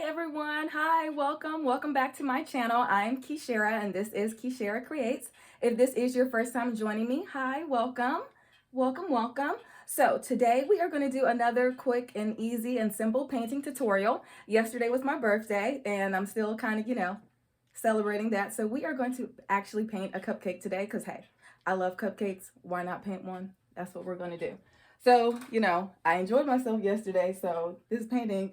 everyone. Hi, welcome back to my channel. I'm Keishara and this is Keishara Creates. If this is your first time joining me, hi, welcome. So today we are going to do another quick and easy and simple painting tutorial. Yesterday was my birthday and I'm still kind of, celebrating that. So we are going to actually paint a cupcake today because hey, I love cupcakes. Why not paint one? That's what we're going to do. So, I enjoyed myself yesterday, so this painting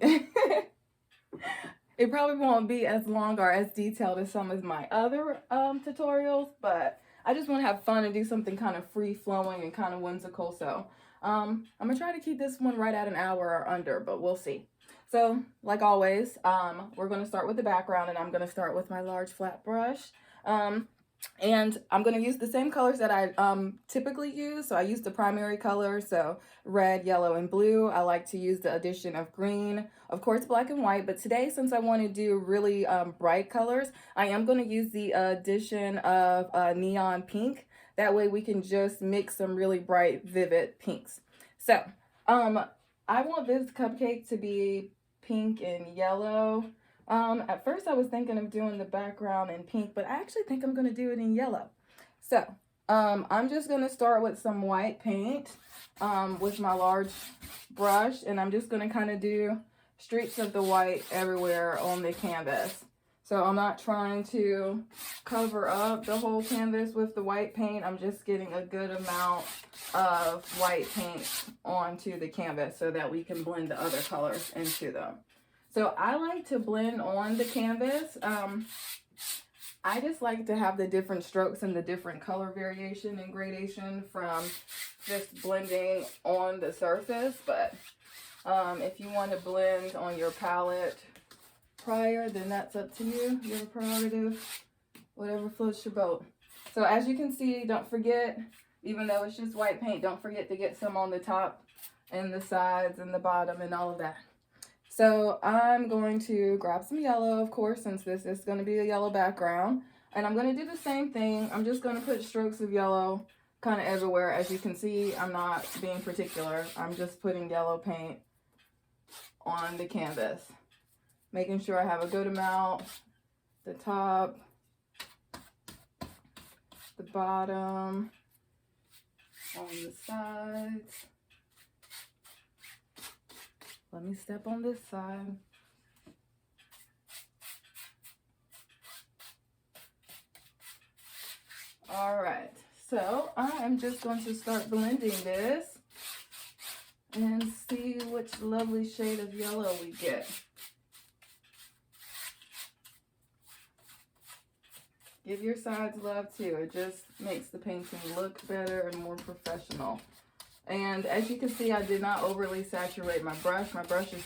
it probably won't be as long or as detailed as some of my other tutorials, but I just want to have fun and do something kind of free-flowing and kind of whimsical. So I'm going to try to keep this one right at an hour or under, but we'll see. So like always, we're going to start with the background, and I'm going to start with my large flat brush. And I'm going to use the same colors that I typically use. So I use the primary colors, so red, yellow, and blue. I like to use the addition of green, of course, black and white. But today, since I want to do really bright colors, I am going to use the addition of neon pink. That way we can just mix some really bright, vivid pinks. So I want this cupcake to be pink and yellow. At first I was thinking of doing the background in pink, but I actually think I'm going to do it in yellow. So, I'm just going to start with some white paint, with my large brush, and I'm just going to kind of do streaks of the white everywhere on the canvas. So I'm not trying to cover up the whole canvas with the white paint. I'm just getting a good amount of white paint onto the canvas so that we can blend the other colors into them. So I like to blend on the canvas. I just like to have the different strokes and the different color variation and gradation from just blending on the surface. But if you want to blend on your palette prior, then that's up to you, your prerogative, whatever floats your boat. So as you can see, don't forget, even though it's just white paint, don't forget to get some on the top and the sides and the bottom and all of that. So I'm going to grab some yellow, of course, since this is going to be a yellow background. And I'm going to do the same thing. I'm just going to put strokes of yellow kind of everywhere. As you can see, I'm not being particular. I'm just putting yellow paint on the canvas. Making sure I have a good amount. The top, the bottom, on the sides. Let me step on this side. All right, so I am just going to start blending this and see which lovely shade of yellow we get. Give your sides love too. It just makes the painting look better and more professional. And as you can see, I did not overly saturate my brush. My brush is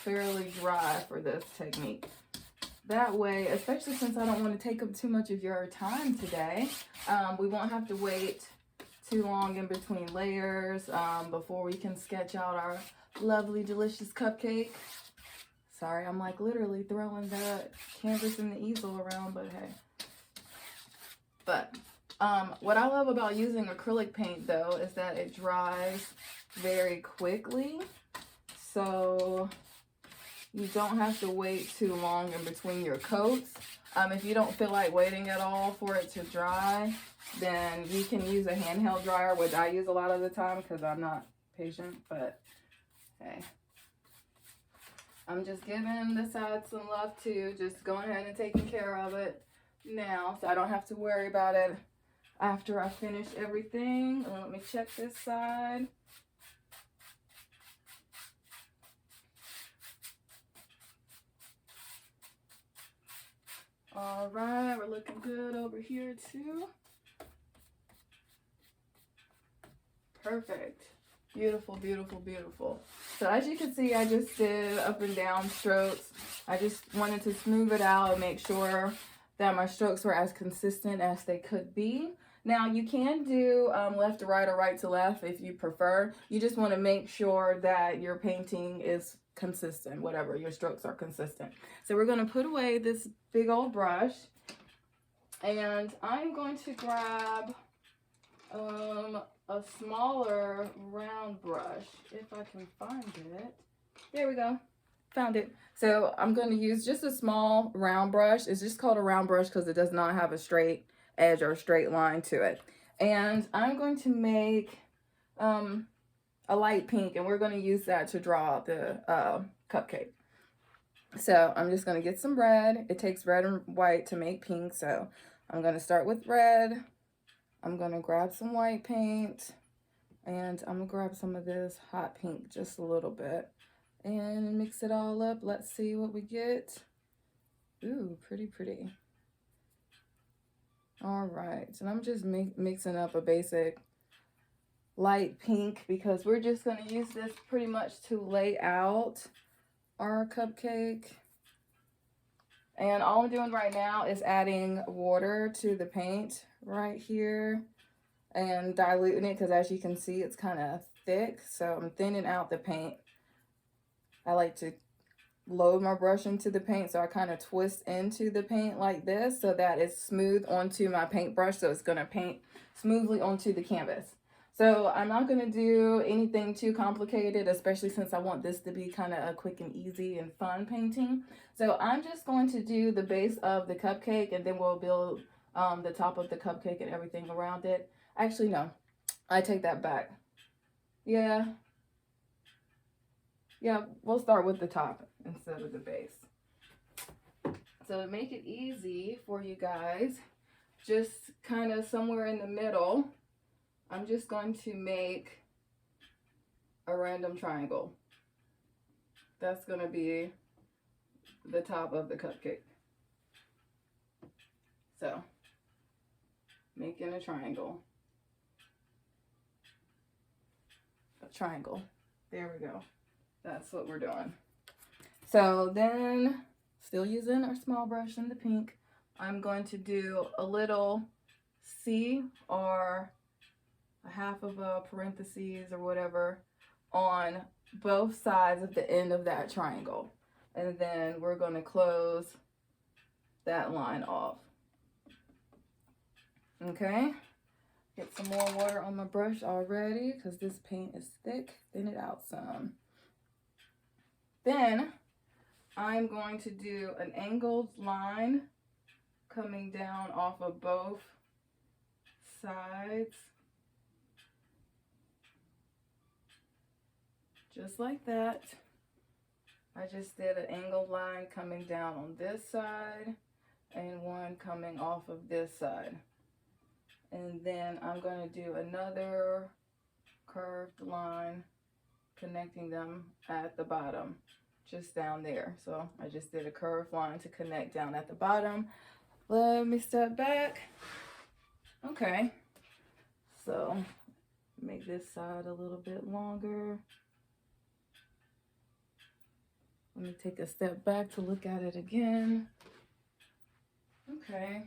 fairly dry for this technique. That way, especially since I don't want to take up too much of your time today, we won't have to wait too long in between layers before we can sketch out our lovely, delicious cupcake. Sorry, I'm like literally throwing the canvas and the easel around, but hey. But what I love about using acrylic paint, though, is that it dries very quickly. So you don't have to wait too long in between your coats. If you don't feel like waiting at all for it to dry, then you can use a handheld dryer, which I use a lot of the time because I'm not patient. But hey, I'm just giving the sides some love too. Just going ahead and taking care of it now so I don't have to worry about it after I finish everything. Let me check this side. All right, we're looking good over here too. Perfect. Beautiful, beautiful, beautiful. So as you can see, I just did up and down strokes. I just wanted to smooth it out and make sure that my strokes were as consistent as they could be. Now you can do left to right or right to left if you prefer. You just want to make sure that your painting is consistent, whatever, your strokes are consistent. So we're going to put away this big old brush, and I'm going to grab a smaller round brush if I can find it. There we go. found it. So I'm going to use just a small round brush. It's just called a round brush because it does not have a straight edge or a straight line to it. And I'm going to make a light pink, and we're going to use that to draw the cupcake. So I'm just going to get some red. It takes red and white to make pink. So I'm going to start with red. I'm going to grab some white paint, and I'm going to grab some of this hot pink, just a little bit, and mix it all up. Let's see what we get. Ooh, pretty, pretty. All right, and I'm just mixing up a basic light pink because we're just going to use this pretty much to lay out our cupcake. And all I'm doing right now is adding water to the paint right here and diluting it because, as you can see, it's kind of thick. So I'm thinning out the paint. I like to load my brush into the paint, so I kind of twist into the paint like this so that it's smooth onto my paintbrush, so it's going to paint smoothly onto the canvas. So I'm not going to do anything too complicated, especially since I want this to be kind of a quick and easy and fun painting. So I'm just going to do the base of the cupcake, and then we'll build the top of the cupcake and everything around it. Actually, no, I take that back. Yeah, we'll start with the top instead of the base. So to make it easy for you guys, just kind of somewhere in the middle, I'm just going to make a random triangle. That's going to be the top of the cupcake. So, making a triangle. A triangle. There we go. That's what we're doing. So then, still using our small brush in the pink, I'm going to do a little C or a half of a parentheses or whatever on both sides of the end of that triangle. And then we're going to close that line off. Okay. Get some more water on my brush already because this paint is thick. Thin it out some. Then I'm going to do an angled line coming down off of both sides. Just like that. I just did an angled line coming down on this side and one coming off of this side. And then I'm going to do another curved line connecting them at the bottom, just down there. So I just did a curved line to connect down at the bottom. Let me step back. Okay. So make this side a little bit longer. Let me take a step back to look at it again. Okay,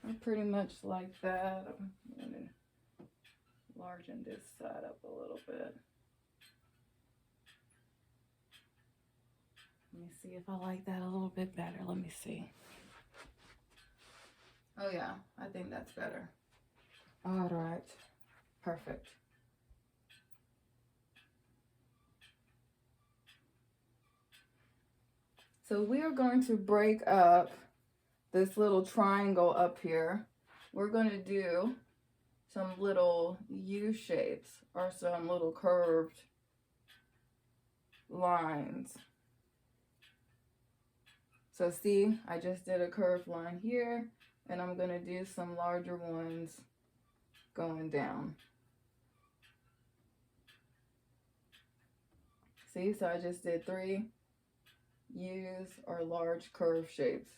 I'm pretty much like that. I'm going to largen this side up a little bit. Let me see if I like that a little bit better. Let me see. Oh yeah, I think that's better. All right, perfect. So we are going to break up this little triangle up here. We're going to do some little U shapes or some little curved lines. So see, I just did a curved line here, and I'm going to do some larger ones going down. See, so I just did 3 U's or large curve shapes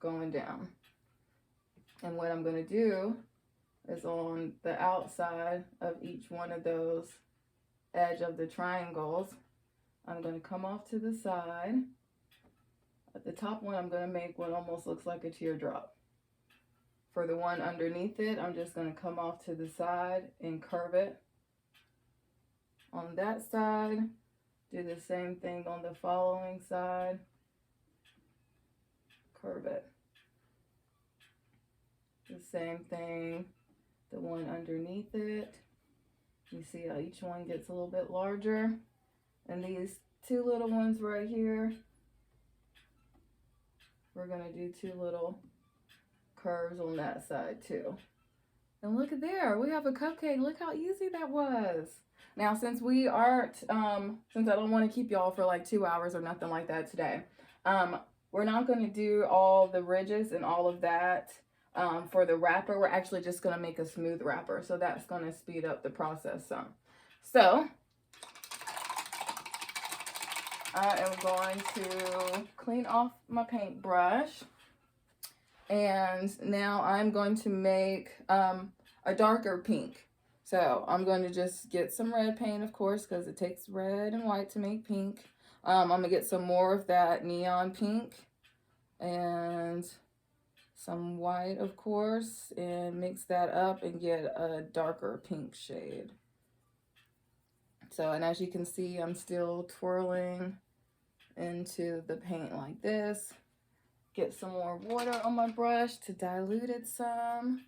going down. And what I'm going to do is on the outside of each one of those edge of the triangles, I'm going to come off to the side. At the top one, I'm going to make what almost looks like a teardrop. For the one underneath it, I'm just going to come off to the side and curve it. On that side, do the same thing on the following side. Curve it. The same thing, the one underneath it. You see how each one gets a little bit larger. And these two little ones right here. We're gonna do two little curves on that side too. And look at there, we have a cupcake. Look how easy that was. Now, since we aren't, since I don't want to keep y'all for like 2 hours or nothing like that today, we're not going to do all the ridges and all of that for the wrapper. We're actually just going to make a smooth wrapper. So that's going to speed up the process some. So I am going to clean off my paintbrush. And now I'm going to make a darker pink. So I'm going to just get some red paint, of course, because it takes red and white to make pink. I'm going to get some more of that neon pink and some white, of course, and mix that up and get a darker pink shade. So, and as you can see, I'm still twirling into the paint like this. Get some more water on my brush to dilute it some.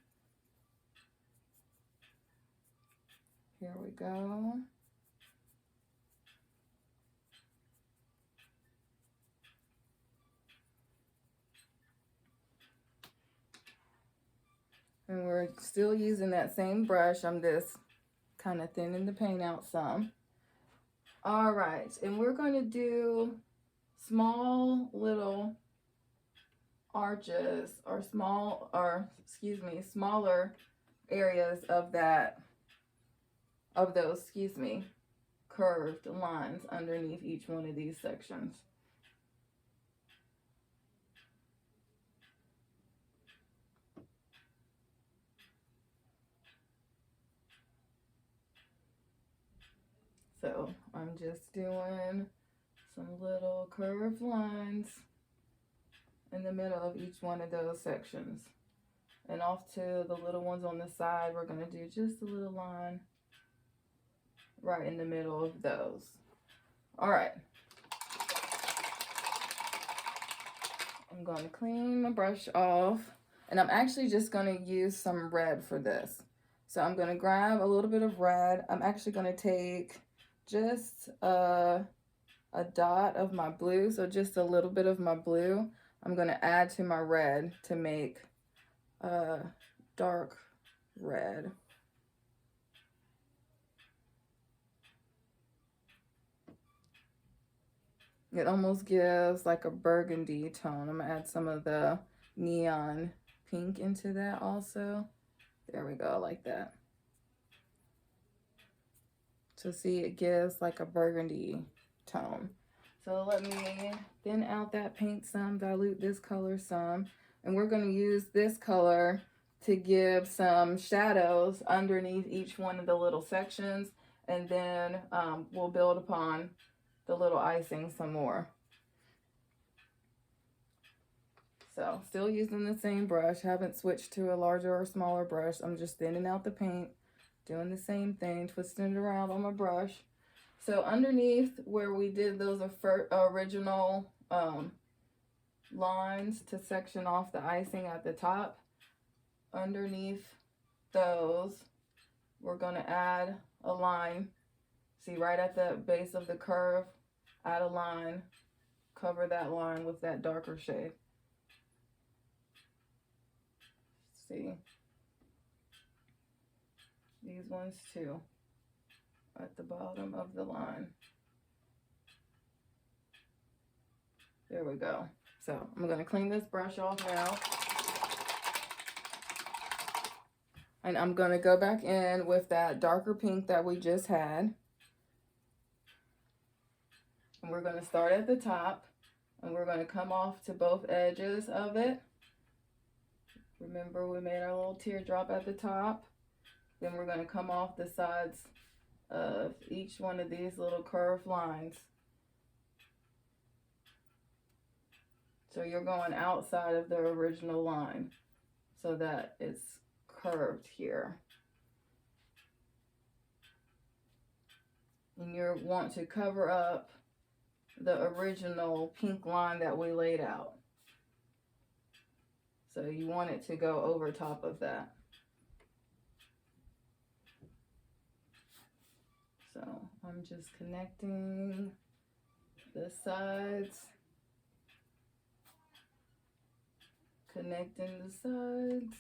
Here we go. And we're still using that same brush. I'm just kind of thinning the paint out some. All right, and we're going to do small little arches or smaller areas of those curved lines underneath each one of these sections. So I'm just doing some little curved lines in the middle of each one of those sections. And off to the little ones on the side, we're going to do just a little line right in the middle of those. All right. I'm going to clean my brush off, and I'm actually just going to use some red for this. So I'm going to grab a little bit of red. I'm actually going to take just a dot of my blue, so just a little bit of my blue. I'm going to add to my red to make a dark red. It almost gives like a burgundy tone. I'm going to add some of the neon pink into that also. There we go, like that. So see, it gives like a burgundy tone. So let me thin out that paint some, dilute this color some, and we're going to use this color to give some shadows underneath each one of the little sections, and then we'll build upon the little icing some more. So still using the same brush, haven't switched to a larger or smaller brush. I'm just thinning out the paint, doing the same thing, twisting it around on my brush. So underneath where we did those original lines to section off the icing at the top, underneath those, we're going to add a line. See, right at the base of the curve, add a line, cover that line with that darker shade. See, these ones too, at the bottom of the line. There we go. So I'm going to clean this brush off now. And I'm going to go back in with that darker pink that we just had. And we're going to start at the top, and we're going to come off to both edges of it. Remember, we made our little teardrop at the top. Then we're going to come off the sides of each one of these little curved lines. So you're going outside of the original line so that it's curved here. And you want to cover up the original pink line that we laid out. So you want it to go over top of that. So I'm just connecting the sides, connecting the sides.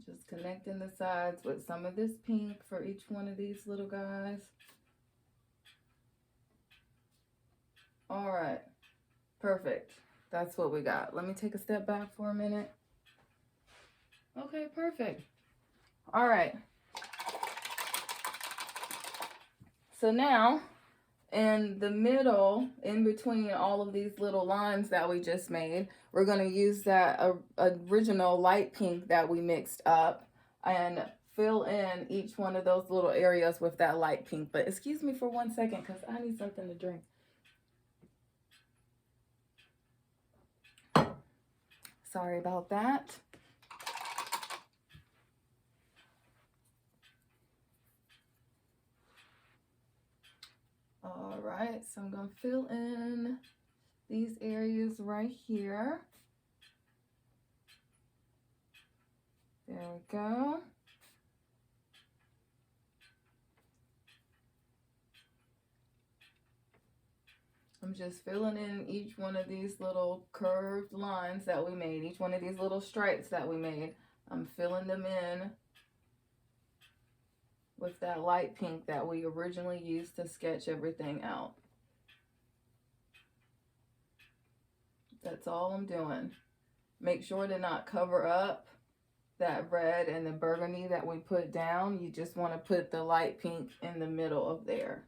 Just connecting the sides with some of this pink for each one of these little guys. All right, perfect. That's what we got. Let me take a step back for a minute. Okay, perfect. All right. So now, in the middle, in between all of these little lines that we just made, we're going to use that original light pink that we mixed up and fill in each one of those little areas with that light pink. But excuse me for 1 second because I need something to drink. Sorry about that. All right, so I'm going to fill in these areas right here. There we go. I'm just filling in each one of these little curved lines that we made, each one of these little stripes that we made. I'm filling them in with that light pink that we originally used to sketch everything out. That's all I'm doing. Make sure to not cover up that red and the burgundy that we put down. You just want to put the light pink in the middle of there.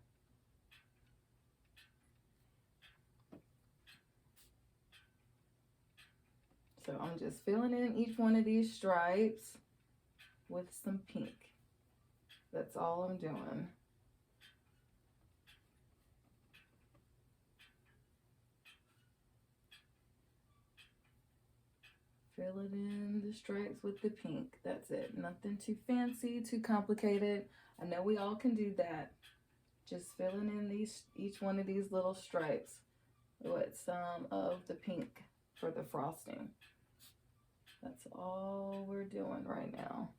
So I'm just filling in each one of these stripes with some pink. That's all I'm doing. Fill it in the stripes with the pink. That's it. Nothing too fancy, too complicated. I know we all can do that. Just filling in each one of these little stripes with some of the pink for the frosting. That's all we're doing right now.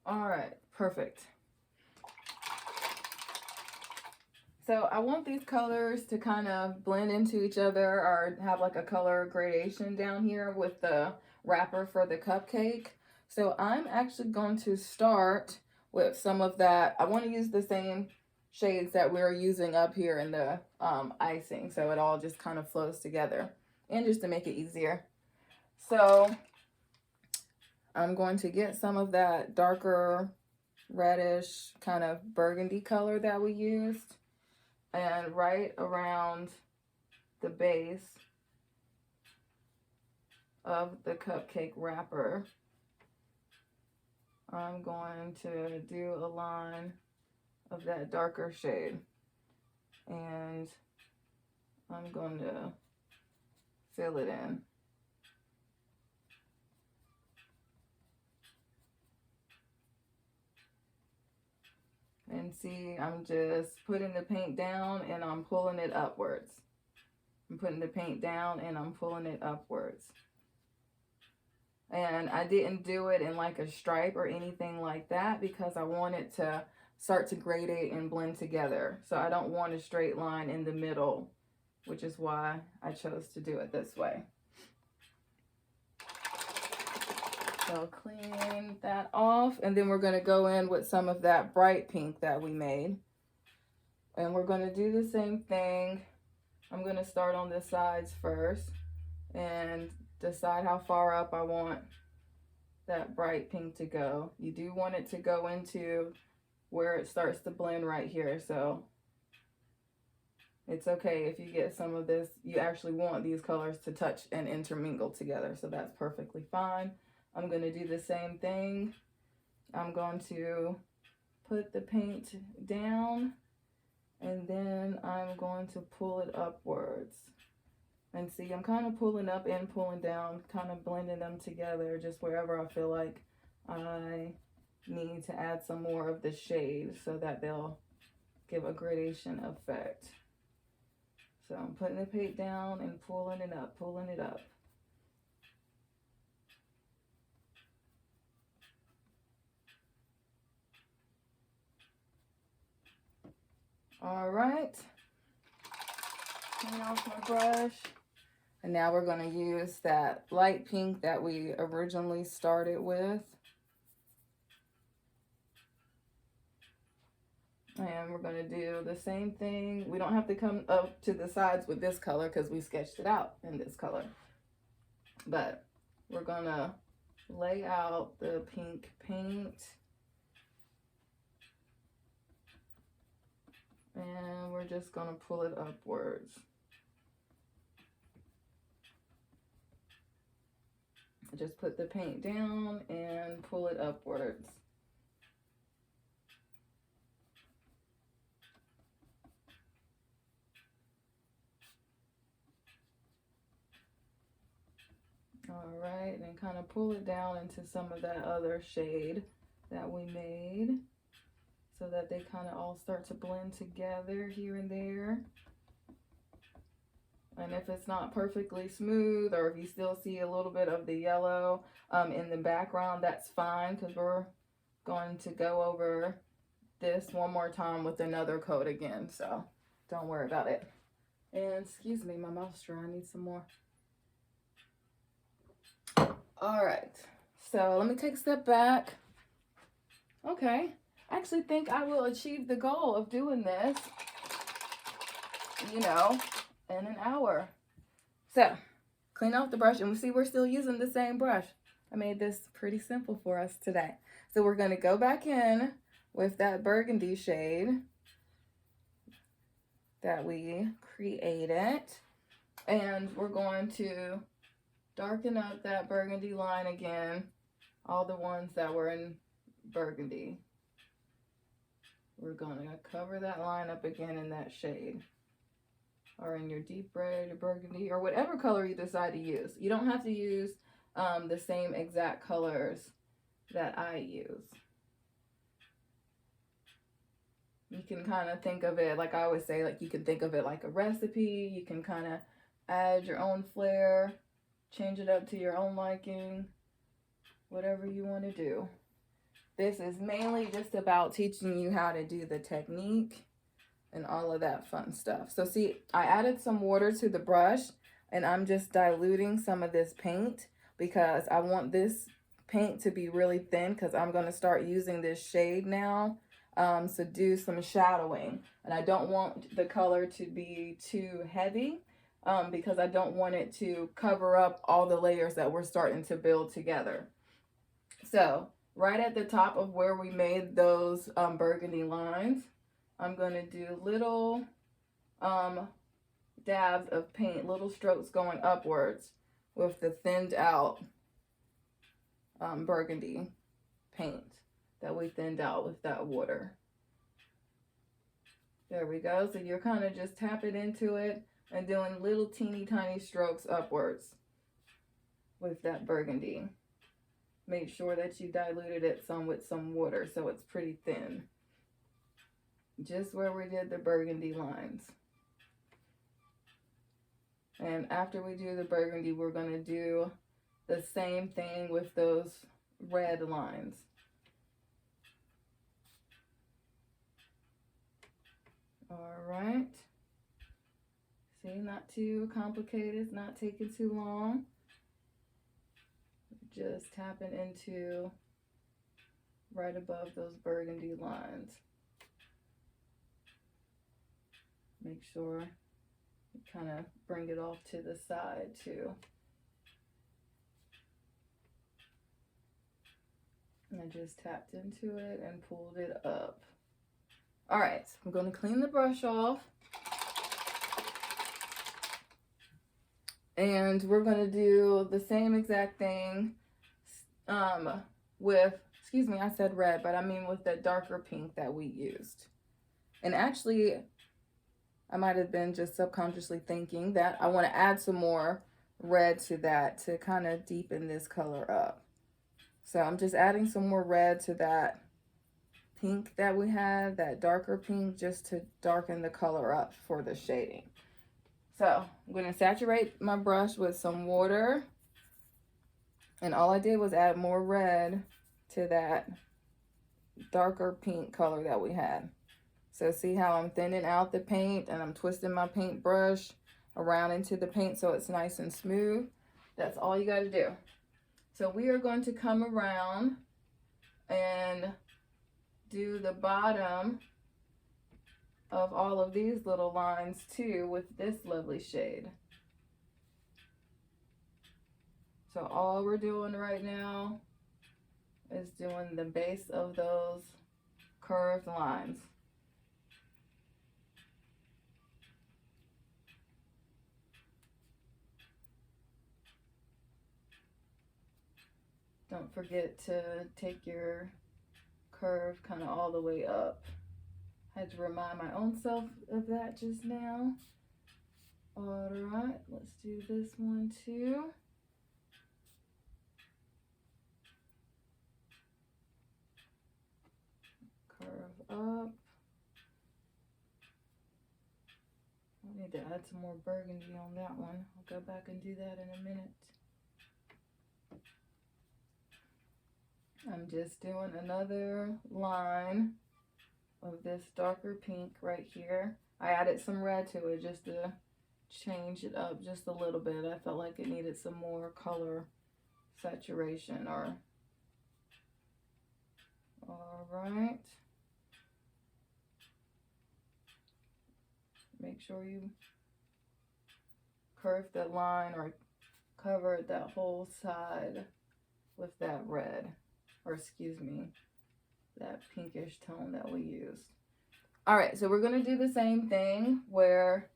All right, perfect. So I want these colors to kind of blend into each other or have like a color gradation down here with the wrapper for the cupcake. So I'm actually going to start with some of that. I want to use the same shades that we're using up here in the icing, so it all just kind of flows together and just to make it easier. So I'm going to get some of that darker reddish kind of burgundy color that we used, and right around the base of the cupcake wrapper, I'm going to do a line of that darker shade, and I'm going to fill it in. And see, I'm just putting the paint down and I'm pulling it upwards. I'm putting the paint down and I'm pulling it upwards. And I didn't do it in like a stripe or anything like that because I want it to start to gradate and blend together. So I don't want a straight line in the middle, which is why I chose to do it this way. So clean that off, and then we're going to go in with some of that bright pink that we made. And we're going to do the same thing. I'm going to start on the sides first and decide how far up I want that bright pink to go. You do want it to go into where it starts to blend right here. So it's okay if you get some of this. You actually want these colors to touch and intermingle together. So that's perfectly fine. I'm going to do the same thing. I'm going to put the paint down and then I'm going to pull it upwards. And see, I'm kind of pulling up and pulling down, kind of blending them together just wherever I feel like I need to add some more of the shade so that they'll give a gradation effect. So I'm putting the paint down and pulling it up, pulling it up. All right, clean off my brush. And now we're going to use that light pink that we originally started with. And we're going to do the same thing. We don't have to come up to the sides with this color because we sketched it out in this color. But we're going to lay out the pink paint. And we're just going to pull it upwards. Just put the paint down and pull it upwards. All right, and then kind of pull it down into some of that other shade that we made so that they kind of all start to blend together here and there. And if it's not perfectly smooth, or if you still see a little bit of the yellow in the background, that's fine, because we're going to go over this one more time with another coat again, so don't worry about it. And excuse me, my mouth's dry, I need some more. All right, so let me take a step back. Okay, I actually think I will achieve the goal of doing this, you know, in an hour. So, clean off the brush, and we see we're still using the same brush. I made this pretty simple for us today. So we're going to go back in with that burgundy shade that we created, and we're going to darken up that burgundy line again, all the ones that were in burgundy. We're going to cover that line up again in that shade, or in your deep red or burgundy, or whatever color you decide to use. You don't have to use the same exact colors that I use. You can kind of think of it, like I always say, like you can think of it like a recipe. You can kind of add your own flair, change it up to your own liking, whatever you want to do. This is mainly just about teaching you how to do the technique and all of that fun stuff. So see, I added some water to the brush, and I'm just diluting some of this paint because I want this paint to be really thin, because I'm going to start using this shade now to do some shadowing. And I don't want the color to be too heavy because I don't want it to cover up all the layers that we're starting to build together. So right at the top of where we made those burgundy lines, I'm going to do little dabs of paint, little strokes going upwards with the thinned out burgundy paint that we thinned out with that water. There we go. So you're kind of just tapping into it and doing little teeny tiny strokes upwards with that burgundy. Make sure that you diluted it some with some water so it's pretty thin. Just where we did the burgundy lines. And after we do the burgundy, we're going to do the same thing with those red lines. All right. See, not too complicated, it's not taking too long. Just tapping into right above those burgundy lines. Make sure you kind of bring it off to the side too. And I just tapped into it and pulled it up. All right, I'm going to clean the brush off. And we're going to do the same exact thing with, excuse me, I said red, but I mean with the darker pink that we used. And actually, I might have been just subconsciously thinking that I want to add some more red to that to kind of deepen this color up. So I'm just adding some more red to that pink that we had, that darker pink, just to darken the color up for the shading. So I'm going to saturate my brush with some water. And all I did was add more red to that darker pink color that we had. So see how I'm thinning out the paint and I'm twisting my paintbrush around into the paint so it's nice and smooth. That's all you got to do. So we are going to come around and do the bottom of all of these little lines too with this lovely shade. So all we're doing right now is doing the base of those curved lines. Don't forget to take your curve kind of all the way up. I had to remind my own self of that just now. All right, let's do this one too. Curve up. I need to add some more burgundy on that one. I'll go back and do that in a minute. I'm just doing another line of this darker pink right here. I added some red to it just to change it up just a little bit. I felt like it needed some more color saturation. Or all right. Make sure you curve that line or cover that whole side with that red, or excuse me, that pinkish tone that we used. All right, so we're going to do the same thing where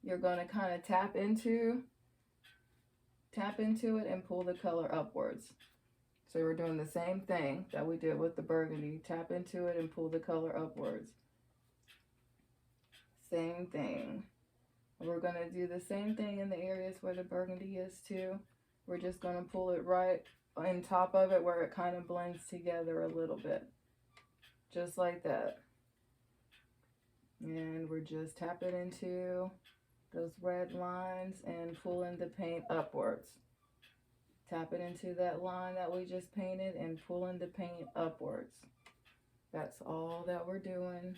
you're going to kind of tap into it and pull the color upwards. So we're doing the same thing that we did with the burgundy. Tap into it and pull the color upwards. Same thing. We're going to do the same thing in the areas where the burgundy is too. We're just going to pull it right on top of it where it kind of blends together a little bit. Just like that. And we're just tapping into those red lines and pulling the paint upwards. Tapping into that line that we just painted and pulling the paint upwards. That's all that we're doing.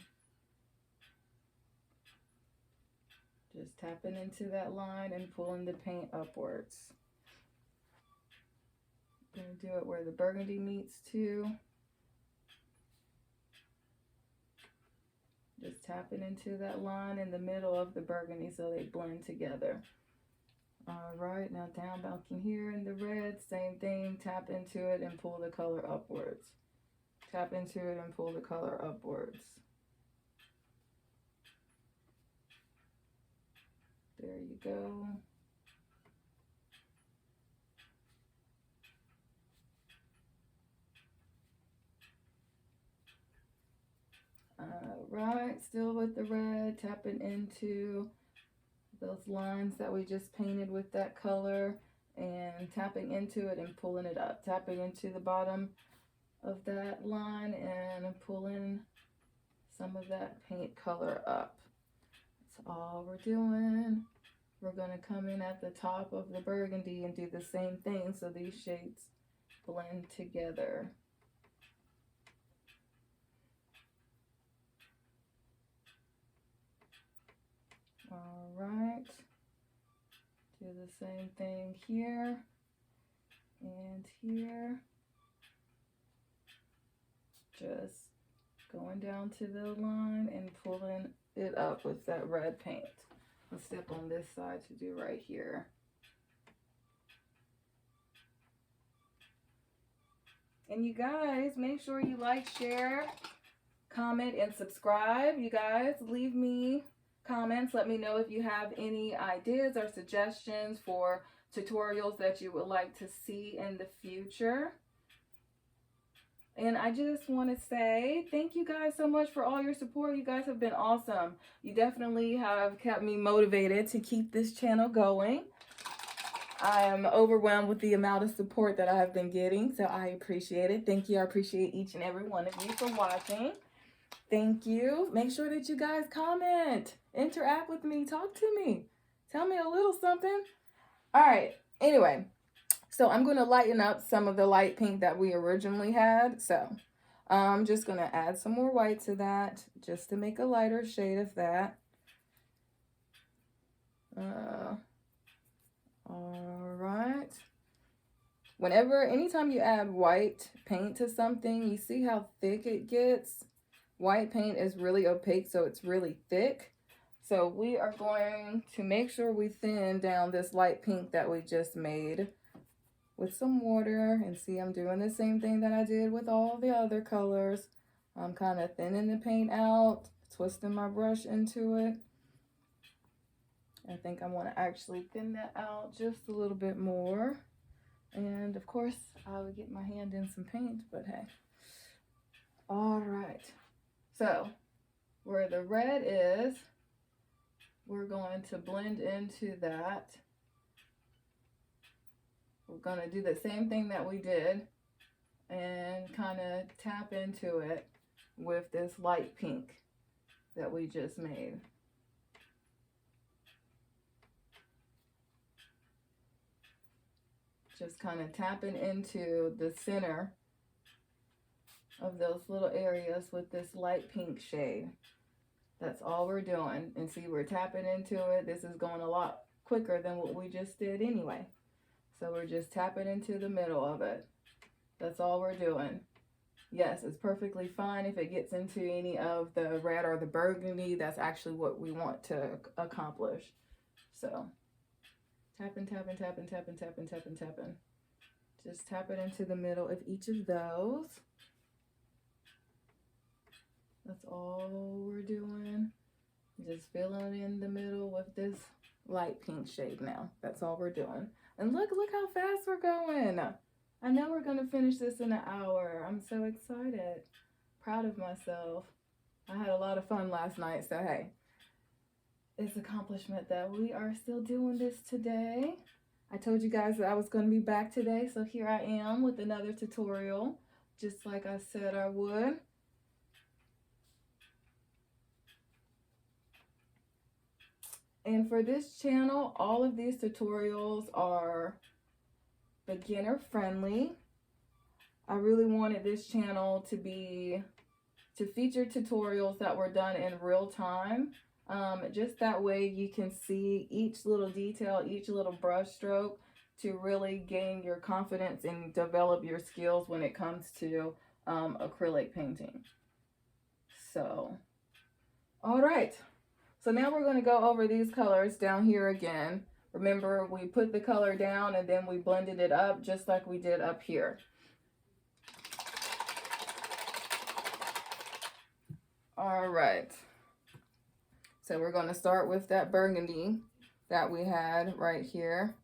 Just tapping into that line and pulling the paint upwards. I'm going to do it where the burgundy meets too. Just tapping into that line in the middle of the burgundy so they blend together. All right, now down back in here in the red, same thing. Tap into it and pull the color upwards. Tap into it and pull the color upwards. There you go. All right, still with the red, tapping into those lines that we just painted with that color and tapping into it and pulling it up. Tapping into the bottom of that line and pulling some of that paint color up. That's all we're doing. We're going to come in at the top of the burgundy and do the same thing so these shades blend together. All right, do the same thing here and here. Just going down to the line and pulling it up with that red paint. Let's step on this side to do right here. And you guys, make sure you like, share, comment, and subscribe. You guys, leave me comments. Let me know if you have any ideas or suggestions for tutorials that you would like to see in the future. And I just want to say thank you guys so much for all your support. You guys have been awesome. You definitely have kept me motivated to keep this channel going. I am overwhelmed with the amount of support that I have been getting, so I appreciate it. Thank you. I appreciate each and every one of you for watching. Thank you. Make sure that you guys comment, interact with me, talk to me, tell me a little something. All right. Anyway, so I'm going to lighten up some of the light pink that we originally had. So I'm just going to add some more white to that just to make a lighter shade of that. All right. Anytime you add white paint to something, you see how thick it gets. White paint is really opaque, so it's really thick. So we are going to make sure we thin down this light pink that we just made with some water. And see, I'm doing the same thing that I did with all the other colors. I'm kind of thinning the paint out, twisting my brush into it. I think I want to actually thin that out just a little bit more. And of course, I would get my hand in some paint, but hey. All right. So where the red is, we're going to blend into that. We're going to do the same thing that we did and kind of tap into it with this light pink that we just made. Just kind of tapping into the center of those little areas with this light pink shade. That's all we're doing. And see, we're tapping into it. This is going a lot quicker than what we just did anyway. So we're just tapping into the middle of it. That's all we're doing. Yes, it's perfectly fine if it gets into any of the red or the burgundy. That's actually what we want to accomplish. So tapping, tapping, tapping, tapping, tapping, tapping, tapping. Just tap it into the middle of each of those. That's all we're doing. Just filling in the middle with this light pink shade now. That's all we're doing. And look how fast we're going. I know we're gonna finish this in an hour. I'm so excited. Proud of myself. I had a lot of fun last night, so hey. It's an accomplishment that we are still doing this today. I told you guys that I was going to be back today, so here I am with another tutorial, just like I said I would. And for this channel, all of these tutorials are beginner friendly. I really wanted this channel to feature tutorials that were done in real time. Just that way you can see each little detail, each little brush stroke to really gain your confidence and develop your skills when it comes to acrylic painting. So, all right. So now we're going to go over these colors down here again. Remember, we put the color down and then we blended it up just like we did up here. All right. So we're going to start with that burgundy that we had right here.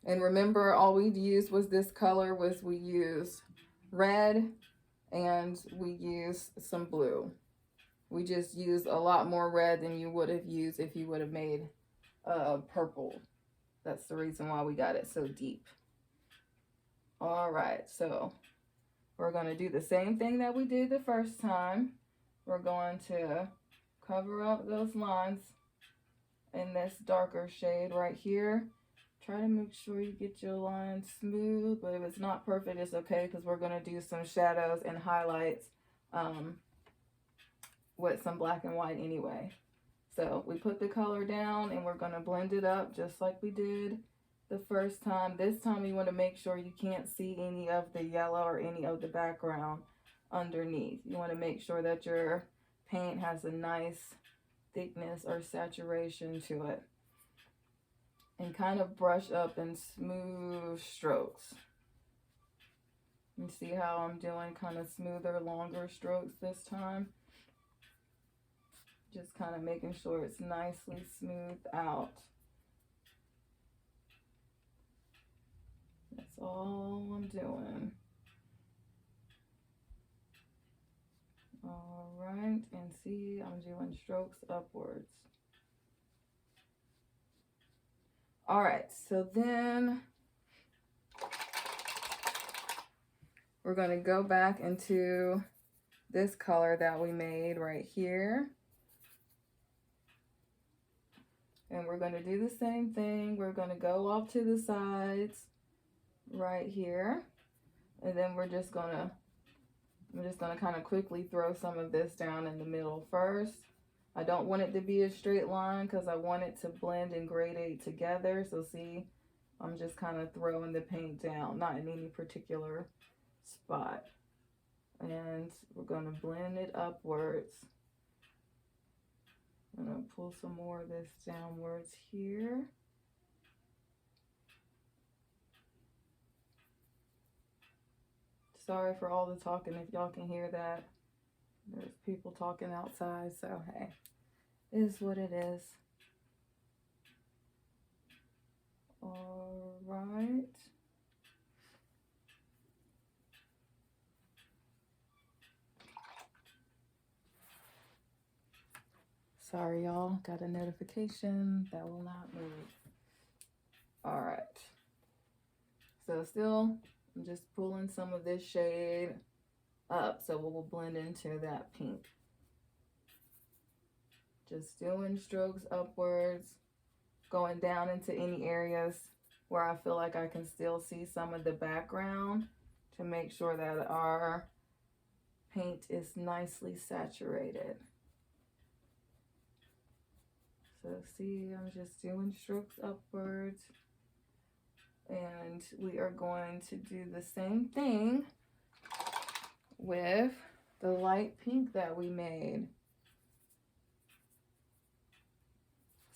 And remember, all we used was this color. We used red and we used some blue. We just used a lot more red than you would have used if you would have made purple. That's the reason why we got it so deep. All right, so we're going to do the same thing that we did the first time. We're going to cover up those lines in this darker shade right here. Try to make sure you get your lines smooth, but if it's not perfect, it's okay because we're going to do some shadows and highlights with some black and white anyway. So we put the color down and we're going to blend it up just like we did the first time. This time you want to make sure you can't see any of the yellow or any of the background underneath. You want to make sure that your paint has a nice thickness or saturation to it. And kind of brush up in smooth strokes. You see how I'm doing kind of smoother, longer strokes this time? Just kind of making sure it's nicely smoothed out. That's That's all I'm doing. All right, and see, I'm doing strokes upwards. All right, so then we're going to go back into this color that we made right here. And we're going to do the same thing. We're going to go off to the sides right here. And then I'm just going to kind of quickly throw some of this down in the middle first. I don't want it to be a straight line because I want it to blend and gradate together. So see, I'm just kind of throwing the paint down, not in any particular spot. And we're going to blend it upwards. I'm going to pull some more of this downwards here. Sorry for all the talking if y'all can hear that. There's people talking outside, so hey, it is what it is. All right. Sorry, y'all. Got a notification that will not move. All right. So still, I'm just pulling some of this shade up so it will blend into that pink. Just doing strokes upwards, going down into any areas where I feel like I can still see some of the background to make sure that our paint is nicely saturated. So see, I'm just doing strokes upwards. And we are going to do the same thing with the light pink that we made.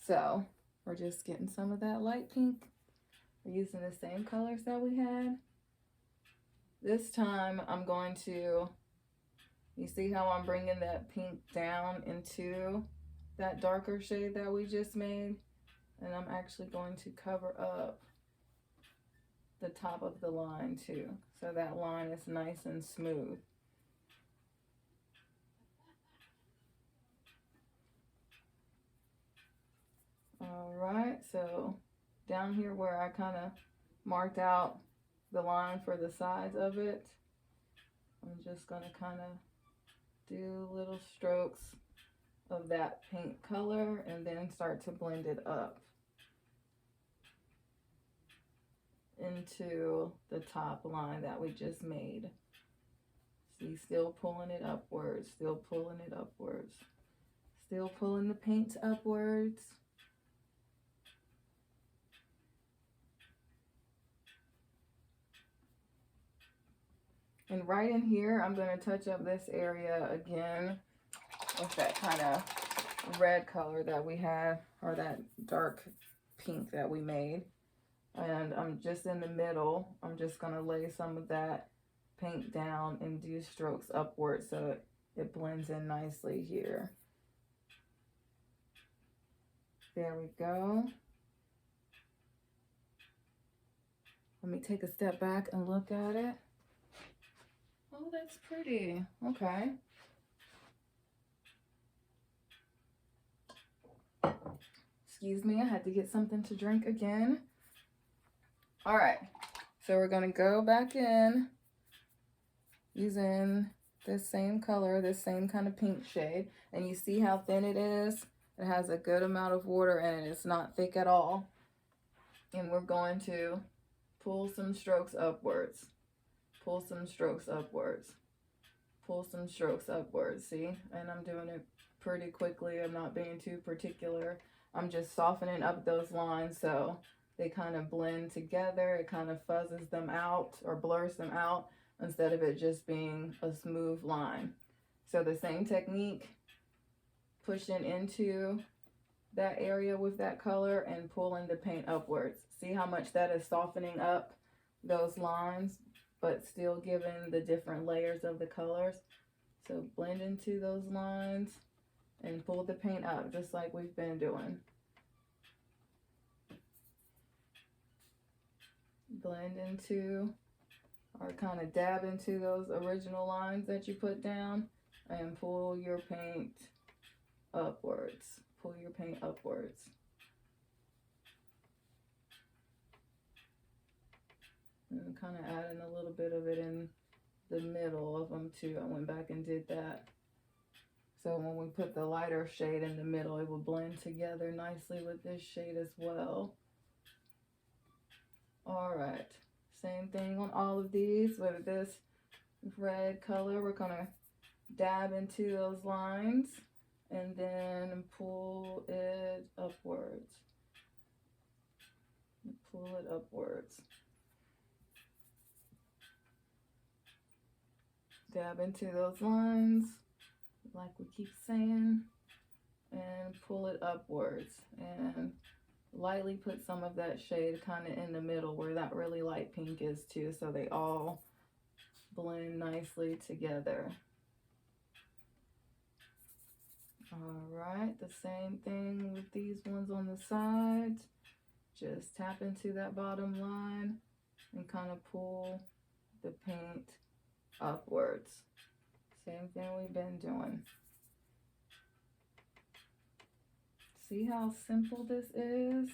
So we're just getting some of that light pink. We're using the same colors that we had. This time I'm going to, you see how I'm bringing that pink down into that darker shade that we just made? And I'm actually going to cover up the top of the line too, so that line is nice and smooth. All right, so down here where I kind of marked out the line for the sides of it, I'm just going to kind of do little strokes of that pink color and then start to blend it up into the top line that we just made. See, still pulling it upwards, still pulling it upwards, still pulling the paint upwards. And right in here, I'm going to touch up this area again with that kind of red color that we had, or that dark pink that we made. And I'm just in the middle, I'm just going to lay some of that paint down and do strokes upwards so it blends in nicely here. There we go. Let me take a step back and look at it. Oh, that's pretty. Okay. Excuse me, I had to get something to drink again. All right, so we're gonna go back in using this same color, this same kind of pink shade. And you see how thin it is? It has a good amount of water in it. It's not thick at all. And we're going to pull some strokes upwards. Pull some strokes upwards. Pull some strokes upwards, see? And I'm doing it pretty quickly. I'm not being too particular. I'm just softening up those lines so they kind of blend together. It kind of fuzzes them out or blurs them out instead of it just being a smooth line. So the same technique, pushing into that area with that color and pulling the paint upwards. See how much that is softening up those lines, but still giving the different layers of the colors. So blend into those lines and pull the paint up just like we've been doing. blend into or kind of dab into those original lines that you put down and pull your paint upwards. Pull your paint upwards. And kind of adding a little bit of it in the middle of them too. I went back and did that. So when we put the lighter shade in the middle, it will blend together nicely with this shade as well. All right, same thing on all of these. With this red color, we're gonna dab into those lines and then pull it upwards. Pull it upwards. Dab into those lines, like we keep saying, and pull it upwards. And lightly put some of that shade kind of in the middle where that really light pink is too, so they all blend nicely together. All right, the same thing with these ones on the sides. Just tap into that bottom line and kind of pull the paint upwards. Same thing we've been doing. See how simple this is?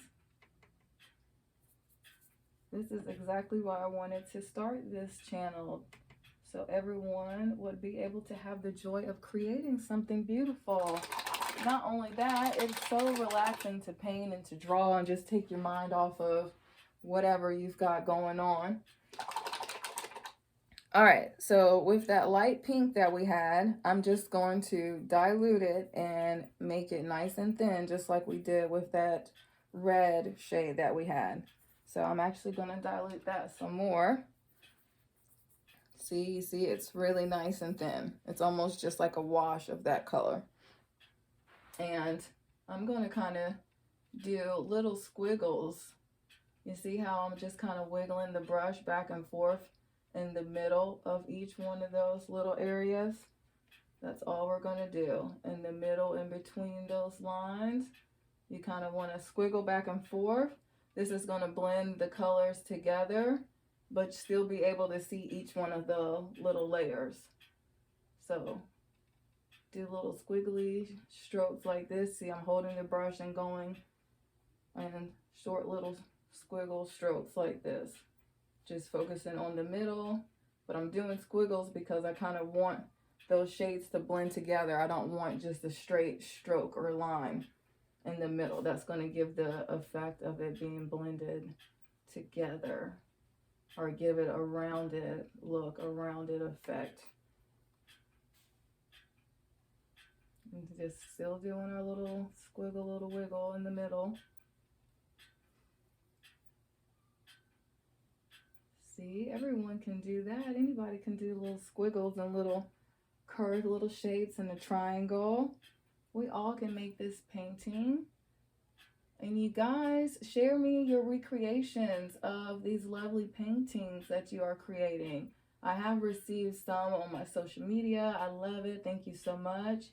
This is exactly why I wanted to start this channel, so everyone would be able to have the joy of creating something beautiful. Not only that, it's so relaxing to paint and to draw and just take your mind off of whatever you've got going on. All right, so with that light pink that we had, I'm just going to dilute it and make it nice and thin, just like we did with that red shade that we had. So I'm actually going to dilute that some more. See, you see, it's really nice and thin. It's almost just like a wash of that color. And I'm going to kind of do little squiggles. You see how I'm just kind of wiggling the brush back and forth in the middle of each one of those little areas? That's all we're going to do. In the middle, in between those lines, you kind of want to squiggle back and forth. This is going to blend the colors together, but still be able to see each one of the little layers. So do little squiggly strokes like this. See, I'm holding the brush and going, and short little squiggle strokes like this. Just focusing on the middle, but I'm doing squiggles because I kind of want those shades to blend together. I don't want just a straight stroke or line in the middle. That's going to give the effect of it being blended together, or give it a rounded look, a rounded effect. And just still doing our little squiggle, little wiggle in the middle. See, everyone can do that. Anybody can do little squiggles and little curved little shapes in a triangle. We all can make this painting. And you guys, share me your recreations of these lovely paintings that you are creating. I have received some on my social media. I love it. Thank you so much.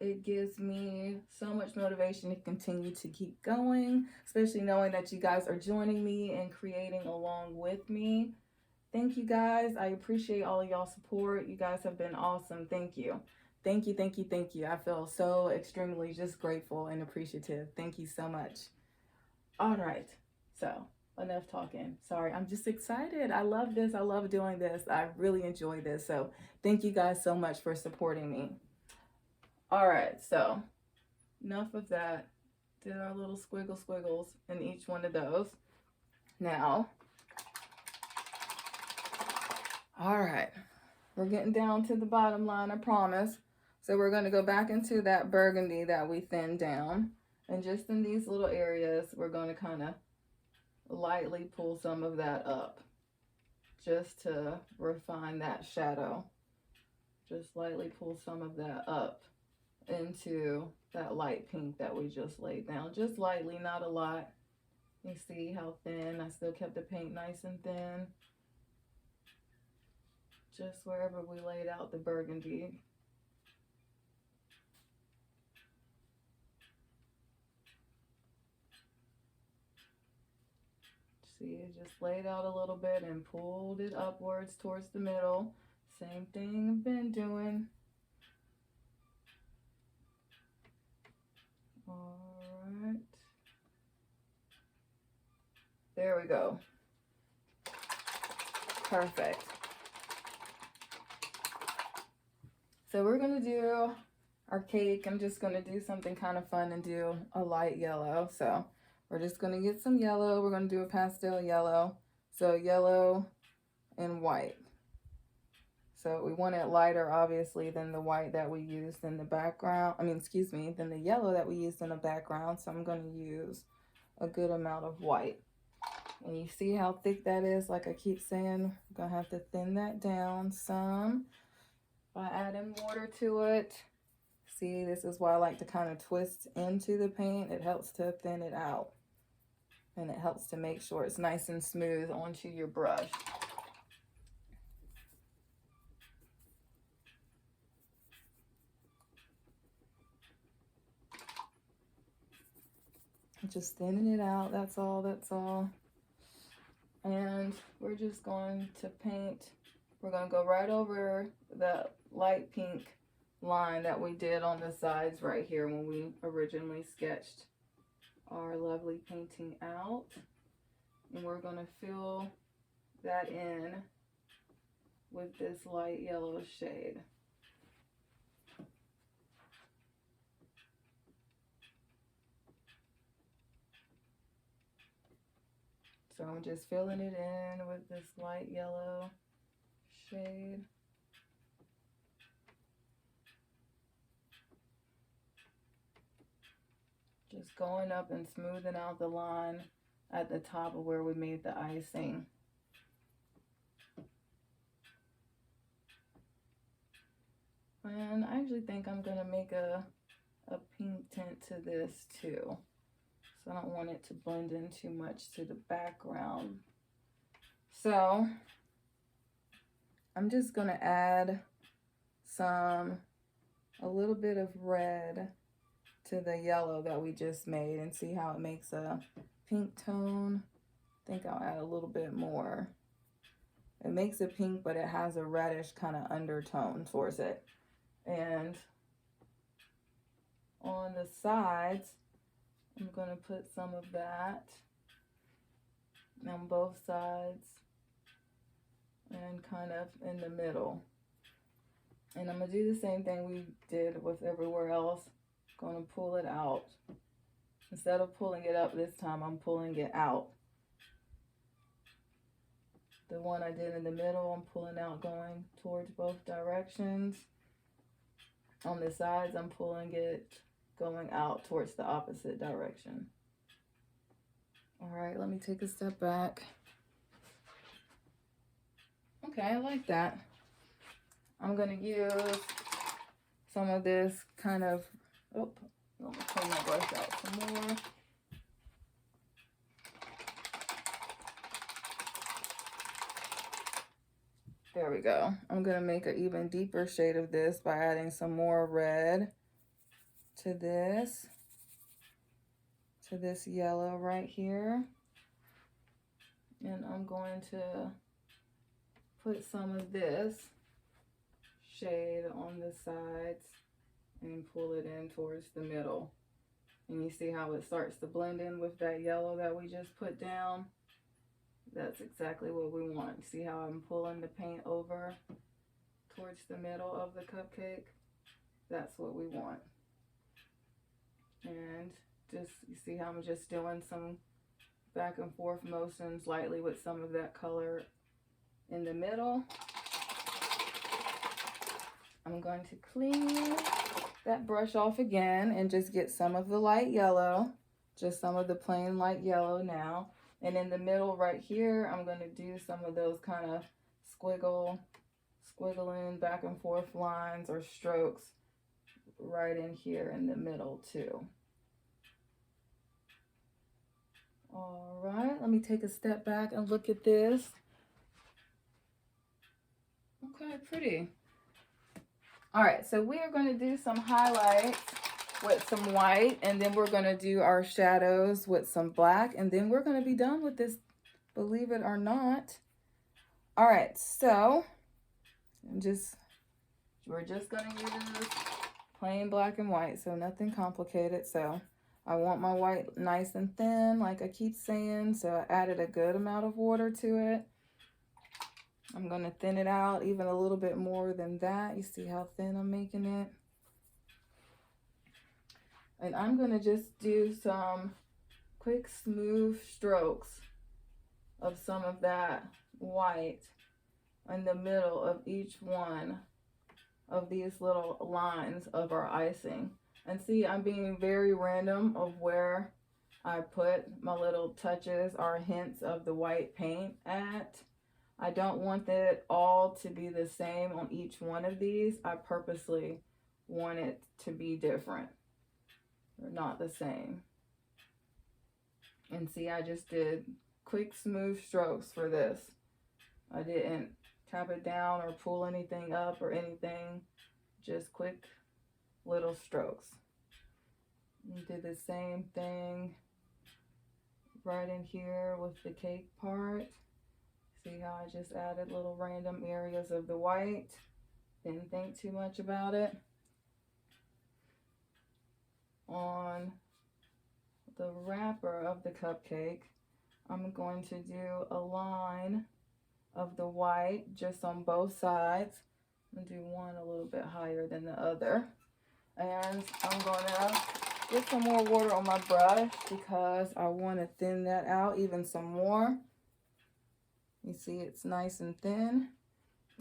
It gives me so much motivation to continue to keep going, especially knowing that you guys are joining me and creating along with me. Thank you guys. I appreciate all of y'all's support. You guys have been awesome. Thank you. Thank you, thank you, thank you. I feel so extremely just grateful and appreciative. Thank you so much. All right, so enough talking. Sorry, I'm just excited. I love this. I love doing this. I really enjoy this. So thank you guys so much for supporting me. All right, so enough of that. Did our little squiggles in each one of those. Now, all right, we're getting down to the bottom line, I promise. So we're going to go back into that burgundy that we thinned down. And just in these little areas, we're going to kind of lightly pull some of that up, just to refine that shadow. Just lightly pull some of that up into that light pink that we just laid down. Just lightly, not a lot. You see how thin? I still kept the paint nice and thin. Just wherever we laid out the burgundy. See, it just laid out a little bit and pulled it upwards towards the middle. Same thing I've been doing. All right. There we go. Perfect. So we're gonna do our cake. I'm just gonna do something kind of fun and do a light yellow. So we're just gonna get some yellow. We're gonna do a pastel yellow. So yellow and white. So we want it lighter, obviously, than the white that we used in the background. I mean, excuse me, than the yellow that we used in the background. So I'm gonna use a good amount of white. And you see how thick that is? Like I keep saying, I'm gonna have to thin that down some by adding water to it. See, this is why I like to kind of twist into the paint. It helps to thin it out. And it helps to make sure it's nice and smooth onto your brush. Just thinning it out, that's all, that's all. And we're just going to paint. We're going to go right over the light pink line that we did on the sides right here when we originally sketched our lovely painting out. And we're going to fill that in with this light yellow shade. So I'm just filling it in with this light yellow shade. Just going up and smoothing out the line at the top of where we made the icing. And I actually think I'm gonna make a pink tint to this too. So I don't want it to blend in too much to the background. So I'm just gonna add a little bit of red to the yellow that we just made and see how it makes a pink tone. I think I'll add a little bit more. It makes it pink, but it has a reddish kind of undertone towards it. And on the sides, I'm going to put some of that on both sides and kind of in the middle. And I'm going to do the same thing we did with everywhere else. Going to pull it out. Instead of pulling it up this time, I'm pulling it out. The one I did in the middle, I'm pulling out going towards both directions. On the sides, I'm pulling it going out towards the opposite direction. All right, let me take a step back. Okay, I like that. I'm gonna use some of this kind of, let me clean my brush out some more. There we go. I'm gonna make an even deeper shade of this by adding some more red to this yellow right here. And I'm going to put some of this shade on the sides and pull it in towards the middle. And you see how it starts to blend in with that yellow that we just put down? That's exactly what we want. See how I'm pulling the paint over towards the middle of the cupcake? That's what we want. And just, you see how I'm just doing some back and forth motions lightly with some of that color in the middle. I'm going to clean that brush off again and just get some of the light yellow, just some of the plain light yellow now. And in the middle right here, I'm going to do some of those kind of squiggling back and forth lines or strokes right in here in the middle too. All right, let me take a step back and look at this. Okay, pretty. All right, so we are going to do some highlights with some white, and then we're going to do our shadows with some black, and then we're going to be done with this believe it or not. All right, so we're just gonna use plain black and white, so nothing complicated. So I want my white nice and thin, like I keep saying, so I added a good amount of water to it. I'm gonna thin it out even a little bit more than that. You see how thin I'm making it? And I'm gonna just do some quick smooth strokes of some of that white in the middle of each one of these little lines of our icing. And see, I'm being very random of where I put my little touches or hints of the white paint at. I don't want it all to be the same on each one of these. I purposely want it to be different. They're not the same. And see, I just did quick smooth strokes for this. I didn't tap it down or pull anything up or anything. Just quick little strokes. And did the same thing right in here with the cake part. See how I just added little random areas of the white. Didn't think too much about it. On the wrapper of the cupcake, I'm going to do a line of the white just on both sides. I'm going to do one a little bit higher than the other. And I'm going to get some more water on my brush because I want to thin that out even some more. You see it's nice and thin.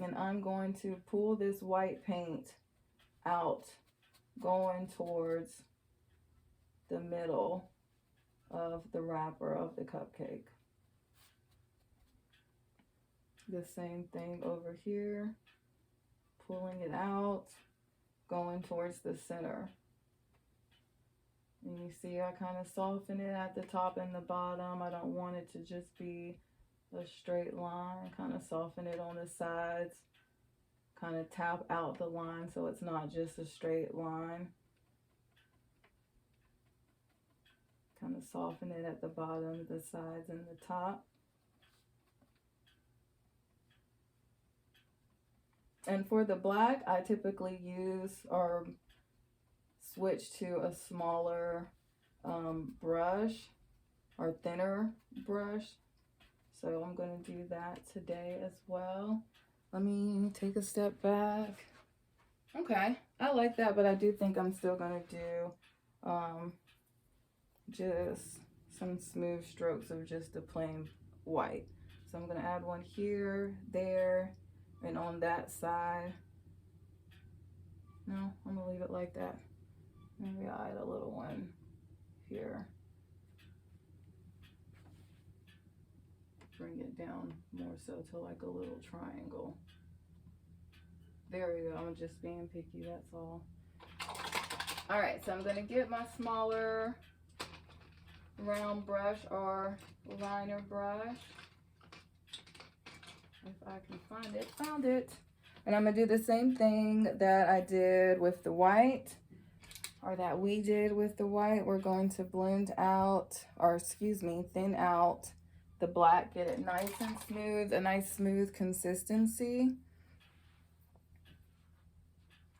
And I'm going to pull this white paint out, going towards the middle of the wrapper of the cupcake. The same thing over here, pulling it out, going towards the center. And you see I kind of soften it at the top and the bottom. I don't want it to just be a straight line. Kind of soften it on the sides, kind of tap out the line so it's not just a straight line. Kind of soften it at the bottom, the sides, and the top. And for the black, I typically use or switch to a smaller brush or thinner brush. So I'm going to do that today as well. Let me take a step back. Okay, I like that, but I do think I'm still going to do just some smooth strokes of just the plain white. So I'm going to add one here, there, and on that side. No, I'm going to leave it like that. Maybe I'll add a little one here. Bring it down more so to like a little triangle. There we go. I'm just being picky, that's all. All right, so I'm going to get my smaller round brush or liner brush. If I can find it. Found it. And I'm going to do the same thing that I did with the white, or that we did with the white. We're going to blend out, or excuse me, thin out the black, get it nice and smooth, a nice smooth consistency.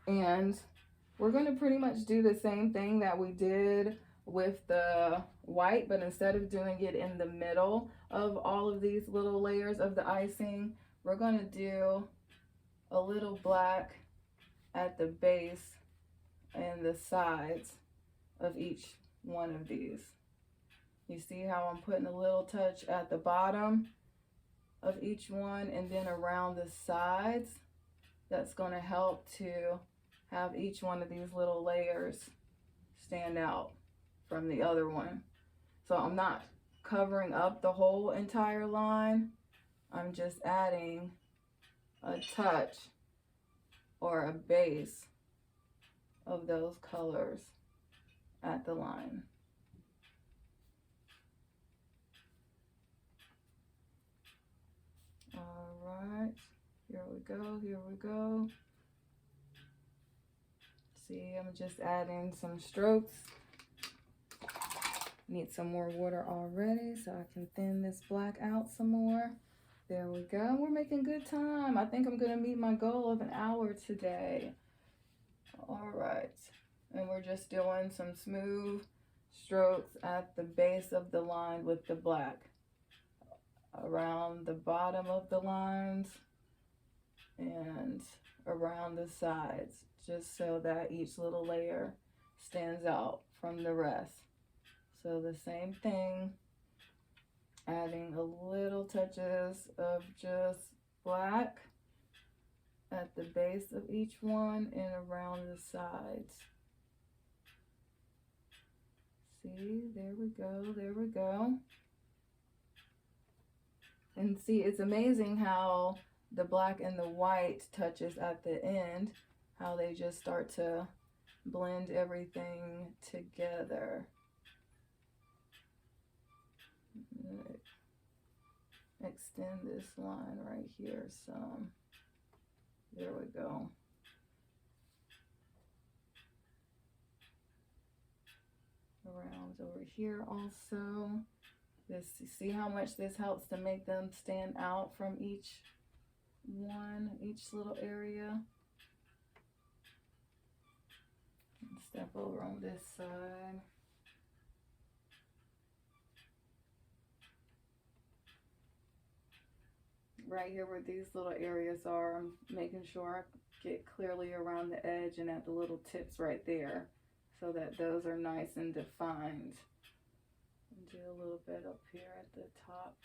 And we're going to pretty much do the same thing that we did with the white, but instead of doing it in the middle of all of these little layers of the icing, we're going to do a little black at the base and the sides of each one of these. You see how I'm putting a little touch at the bottom of each one and then around the sides? That's going to help to have each one of these little layers stand out from the other one. So I'm not covering up the whole entire line. I'm just adding a touch or a base of those colors at the line. All right, here we go, here we go. See, I'm just adding some strokes Need some more water already so I can thin this black out some more. There we go. We're making good time. I think I'm gonna meet my goal of an hour today. All right. And we're just doing some smooth strokes at the base of the line with the black. Around the bottom of the lines and around the sides, just so that each little layer stands out from the rest. So the same thing, adding a little touches of just black at the base of each one and around the sides. See, there we go, there we go. And see, it's amazing how the black and the white touches at the end, how they just start to blend everything together. Extend this line right here some. There we go. Around over here also. This, see how much this helps to make them stand out from each one, each little area. Step over on this side. Right here where these little areas are, I'm making sure I get clearly around the edge and at the little tips right there so that those are nice and defined. And do a little bit up here at the top,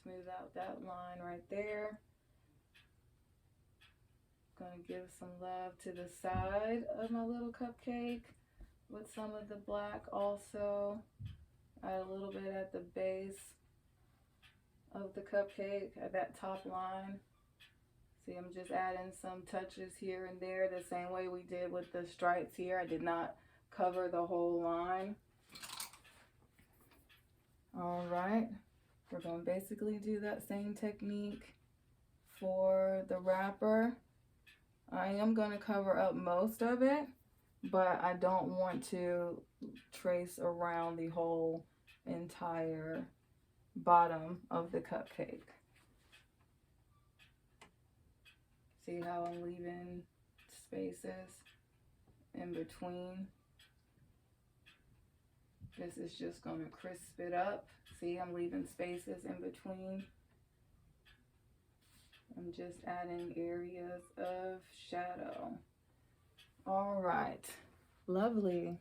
smooth out that line right there. Gonna give some love to the side of my little cupcake with some of the black also. Add a little bit at the base of the cupcake at that top line. See, I'm just adding some touches here and there the same way we did with the stripes here. I did not cover the whole line. All right, we're going to basically do that same technique for the wrapper. I am going to cover up most of it, but I don't want to trace around the whole entire bottom of the cupcake. See how I'm leaving spaces in between? This is just going to crisp it up. See, I'm leaving spaces in between. I'm just adding areas of shadow. All right, lovely.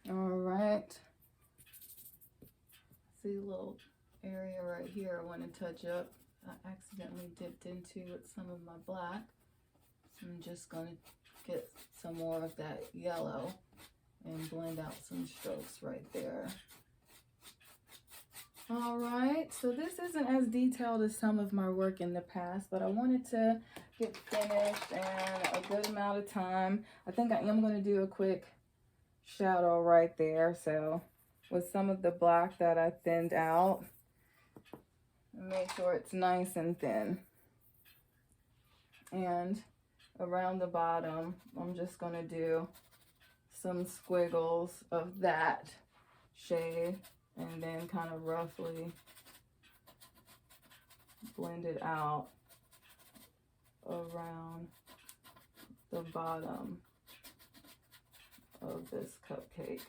All right. See a little area right here I want to touch up. I accidentally dipped into with some of my black. So I'm just going to get some more of that yellow and blend out some strokes right there. All right, so this isn't as detailed as some of my work in the past, but I wanted to get finished in a good amount of time. I think I am going to do a quick shadow right there. So with some of the black that I thinned out, make sure it's nice and thin. And around the bottom, I'm just going to do some squiggles of that shade and then kind of roughly blend it out around the bottom of this cupcake.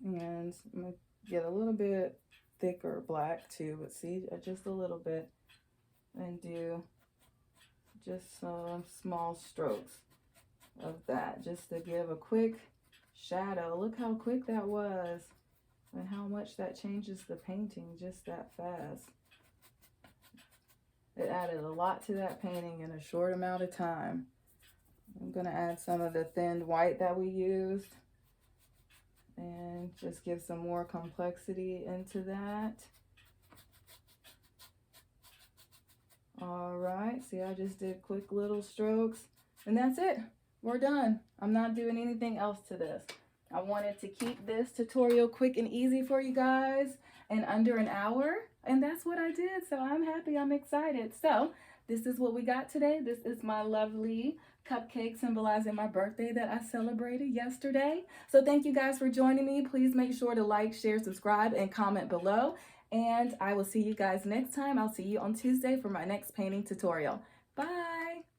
And I'm going to get a little bit thicker black too, but see, just a little bit, and do just some small strokes of that just to give a quick shadow. Look how quick that was and how much that changes the painting just that fast. It added a lot to that painting in a short amount of time. I'm going to add some of the thinned white that we used and just give some more complexity into that. All right, see, I just did quick little strokes and that's it. We're done. I'm not doing anything else to this. I wanted to keep this tutorial quick and easy for you guys in under an hour. And that's what I did. So I'm happy, I'm excited. So this is what we got today. This is my lovely cupcake symbolizing my birthday that I celebrated yesterday. So thank you guys for joining me. Please make sure to like, share, subscribe, and comment below. And I will see you guys next time. I'll see you on Tuesday for my next painting tutorial. Bye.